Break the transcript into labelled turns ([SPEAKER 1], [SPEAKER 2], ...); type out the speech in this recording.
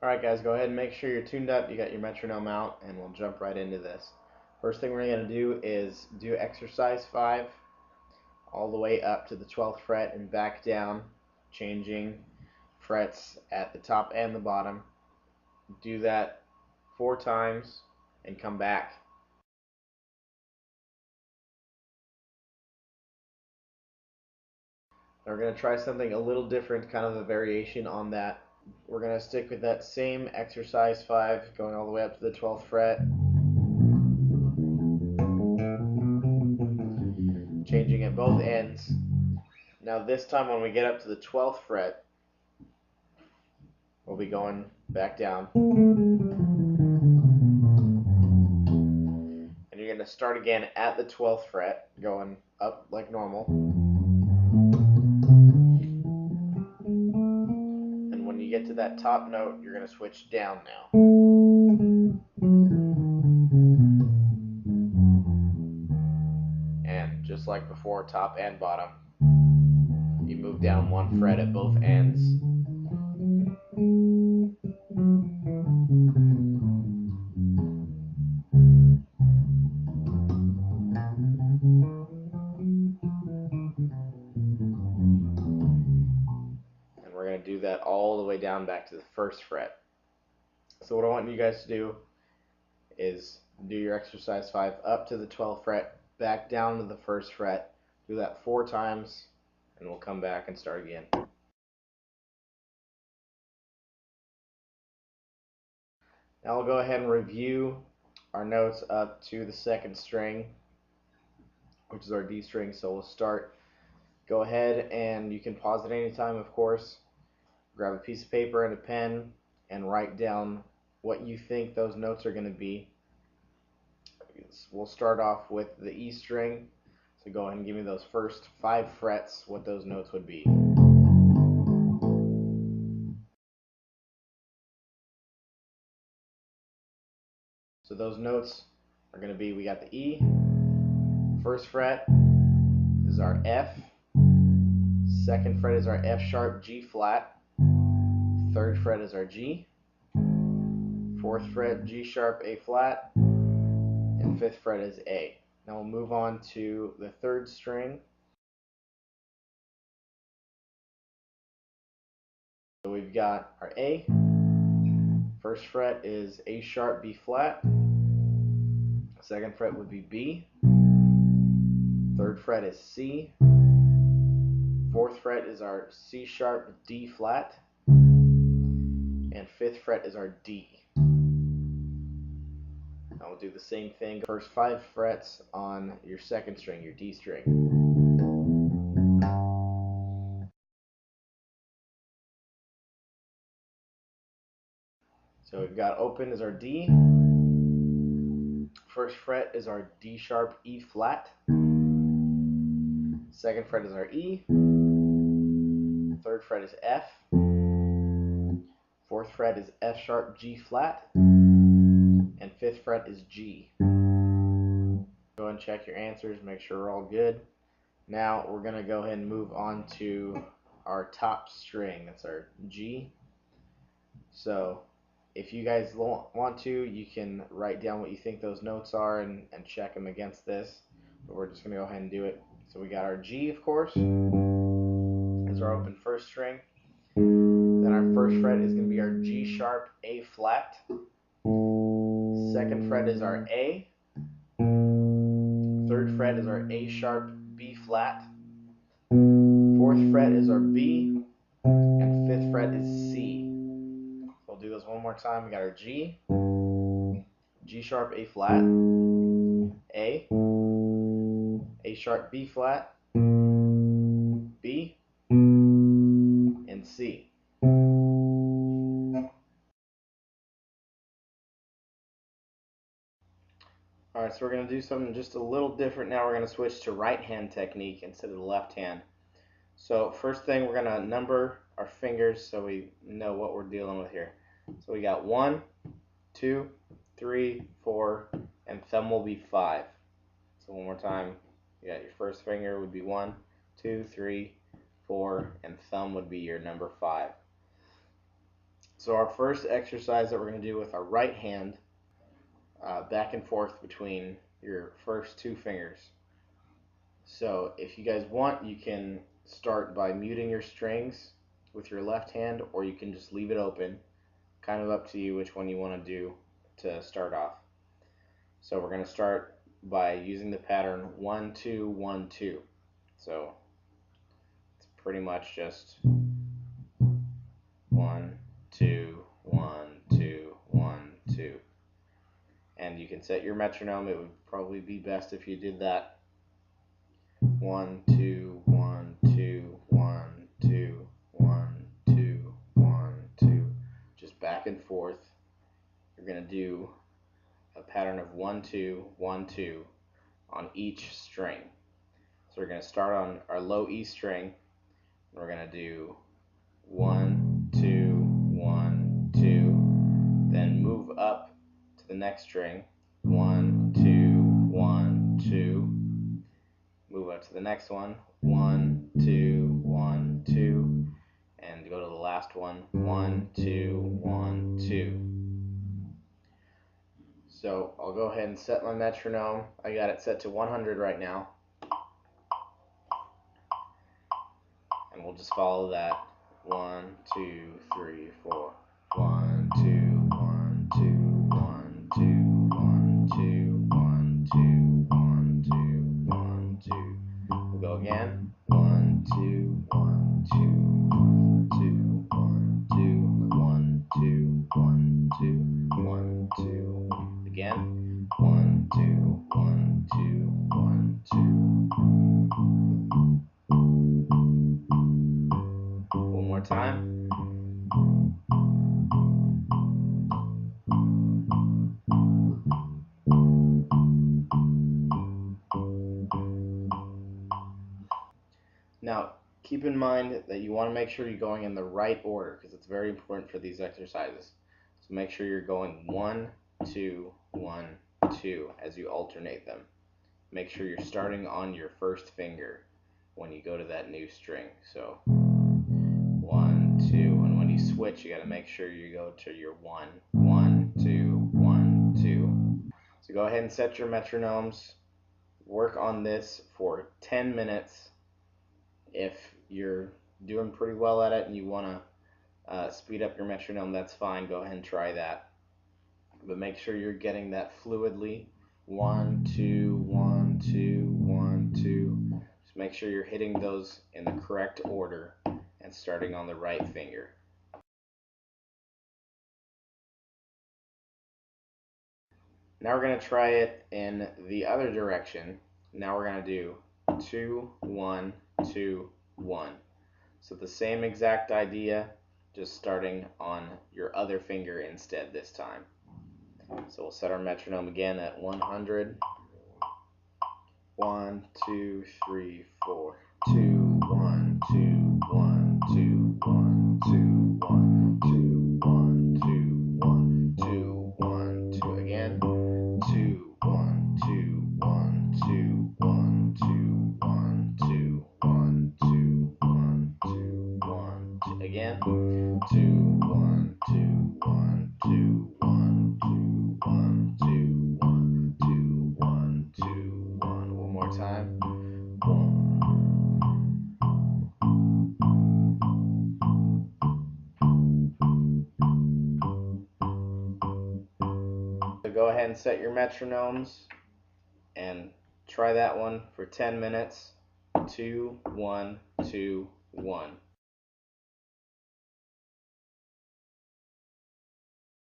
[SPEAKER 1] Alright guys, go ahead and make sure you're tuned up, you got your metronome out, and we'll jump right into this. First thing we're going to do is do exercise 5 all the way up to the 12th fret and back down, changing frets at the top and the bottom. Do that 4 times and come back. Now we're going to try something a little different, kind of a variation on that. We're going to stick with that same exercise 5 going all the way up to the 12th fret, changing at both ends. Now this time when we get up to the 12th fret, we'll be going back down. And you're going to start again at the 12th fret, going up like normal. And when you get to that top note, you're going to switch down now. And just like before, top and bottom, you move down 1 fret at both ends. And we're going to do that all the way down back to the 1st fret. So what I want you guys to do is do your exercise 5 up to the 12th fret, back down to the 1st fret. Do that 4 times, and we'll come back and start again. Now we'll go ahead and review our notes up to the 2nd string, which is our D string. So we'll start. Go ahead and you can pause at any time, of course. Grab a piece of paper and a pen and write down what you think those notes are going to be. We'll start off with the E string. So go ahead and give me those first 5 frets, what those notes would be. So those notes are going to be, we got the E, 1st fret is our F, 2nd fret is our F sharp G flat, 3rd fret is our G, 4th fret G sharp A flat, and 5th fret is A. Now we'll move on to the 3rd string. So we've got our A, 1st fret is A sharp B flat, 2nd fret would be B, 3rd fret is C, 4th fret is our C sharp D flat, and 5th fret is our D. Now we'll do the same thing, first 5 frets on your 2nd string, your D string. So we've got open is our D, 1st fret is our D sharp E flat, 2nd fret is our E, 3rd fret is F, 4th fret is F sharp G flat, and 5th fret is G. Go and check your answers, make sure we're all good. Now we're going to go ahead and move on to our top string, that's our G. So if you guys want to, you can write down what you think those notes are and check them against this, but we're just going to go ahead and do it. So we got our G, of course, is our open 1st string. Then our 1st fret is going to be our G sharp A flat. 2nd fret is our A. 3rd fret is our A sharp B flat. 4th fret is our B, and 5th fret is C. We'll do those one more time. We got our G, G sharp A flat, A sharp B flat, B, and C. Alright, so we're going to do something just a little different now. We're going to switch to right hand technique instead of the left hand. So first thing, we're going to number our fingers so we know what we're dealing with here. So we got 1, 2, 3, 4, and thumb will be 5. So one more time, you got your first finger would be 1, 2, 3, 4, and thumb would be your number 5. So our first exercise that we're going to do with our right hand, back and forth between your first two fingers. So if you guys want, you can start by muting your strings with your left hand, or you can just leave it open. Kind of up to you which one you want to do to start off. So we're going to start by using the pattern 1 2 1 2. So it's pretty much just 1 2 1 2 1 2. And you can set your metronome. It would probably be best if you did that. 1 2 1 2 1 2 1 2 1 2. Just back and forth. You're going to do a pattern of 1 2 1 2 on each string. So we're going to start on our low E string. We're going to do 1 2 1 2, then move up to the next string, 1 2 1 2, move up to the next one, 1 2 1 2, and go to the last one, 1 2 1 2. So I'll go ahead and set my metronome. I got it set to 100 right now, and we'll just follow that. 1 2 3 4. 1 2 1 2 1 2 1 2 1 2 1 2 1 2. We'll go again. 1 2 1 2 1 2 1 2 1 2 1 2 1 2. Again. 1 2 1 2 1 2. One more time. Now, keep in mind that you want to make sure you're going in the right order, because it's very important for these exercises. So make sure you're going 1 2 1 2 as you alternate them. Make sure you're starting on your first finger when you go to that new string. So 1 2, and when you switch, you got to make sure you go to your 1 1 2 1 2. So go ahead and set your metronomes. Work on this for 10 minutes. If you're doing pretty well at it and you want to speed up your metronome, that's fine. Go ahead and try that. But make sure you're getting that fluidly. 1 2 1 2 1 2. Just make sure you're hitting those in the correct order and starting on the right finger. Now we're going to try it in the other direction. Now we're going to do 2 1 2 1. So the same exact idea, just starting on your other finger instead this time. So we'll set our metronome again at 100. 1 2 3 4. 2 1 2 1 2 1 2 1 2 1 2 1 2 1 2. Again. 2 1 2 1 2 1 2 1 2 1 2 1 2 1 2. Again. 2 1 2 1 2 1 2 1 2 1 2 1 2 1. One more time. 1. So go ahead and set your metronomes and try that one for 10 minutes. 2 1 2 1.